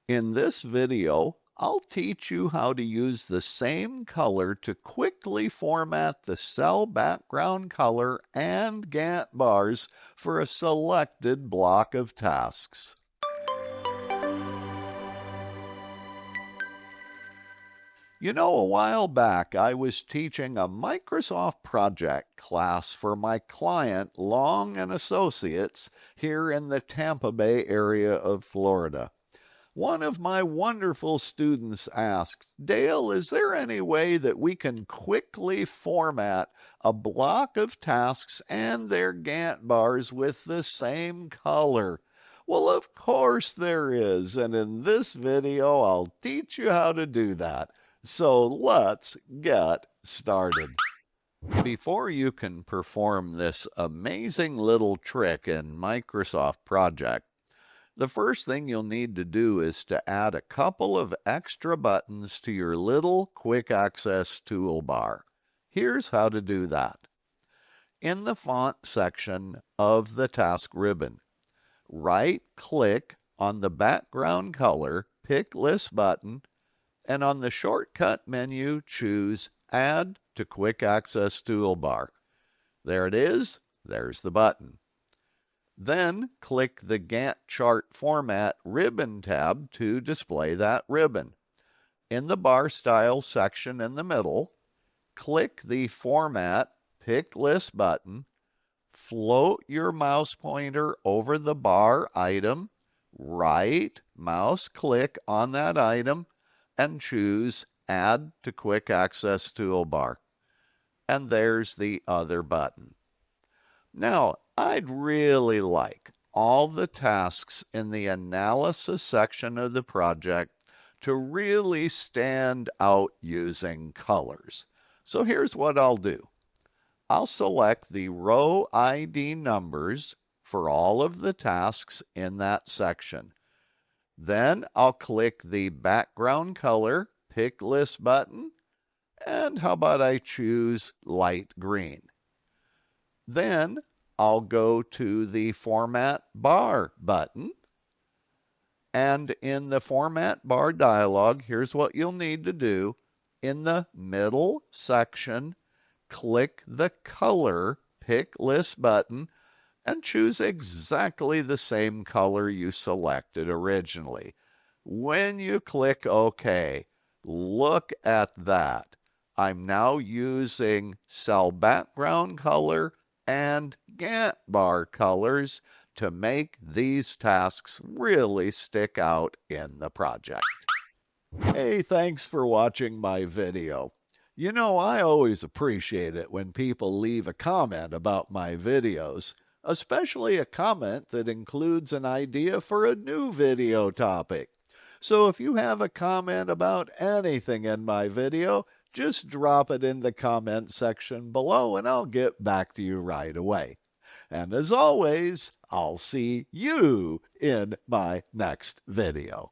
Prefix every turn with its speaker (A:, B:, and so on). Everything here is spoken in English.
A: In this video, I'll teach you how to use the same color to quickly format the cell background color and Gantt bars for a selected block of tasks. You know, a while back I was teaching a Microsoft project class for my client, Long and Associates, here in the Tampa Bay area of Florida. One of my wonderful students asked, "Dale, is there any way that we can quickly format a block of tasks and their Gantt bars with the same color?" Well, of course there is, and in this video I'll teach you how to do that. So let's get started. Before you can perform this amazing little trick in Microsoft Project, the first thing you'll need to do is to add a couple of extra buttons to your little quick access toolbar. Here's how to do that. In the font section of the task ribbon, right-click on the background color, pick List button, and on the shortcut menu, choose Add to Quick Access Toolbar. There it is. There's the button. Then click the Gantt Chart Format ribbon tab to display that ribbon. In the bar style section in the middle, click the Format Pick List button, float your mouse pointer over the bar item, right mouse click on that item, and choose Add to Quick Access Toolbar. And there's the other button. Now, I'd really like all the tasks in the analysis section of the project to really stand out using colors. So here's what I'll do. I'll select the row ID numbers for all of the tasks in that section. Then I'll click the background color Pick List button, and how about I choose light green. Then I'll go to the Format Bar button, and in the Format Bar dialog, here's what you'll need to do. In the middle section, click the Color Pick List button and choose exactly the same color you selected originally. When you click OK, look at that. I'm now using cell background color and Gantt bar colors to make these tasks really stick out in the project. Hey, thanks for watching my video. You know, I always appreciate it when people leave a comment about my videos, especially a comment that includes an idea for a new video topic. So if you have a comment about anything in my video, just drop it in the comment section below and I'll get back to you right away. And as always, I'll see you in my next video.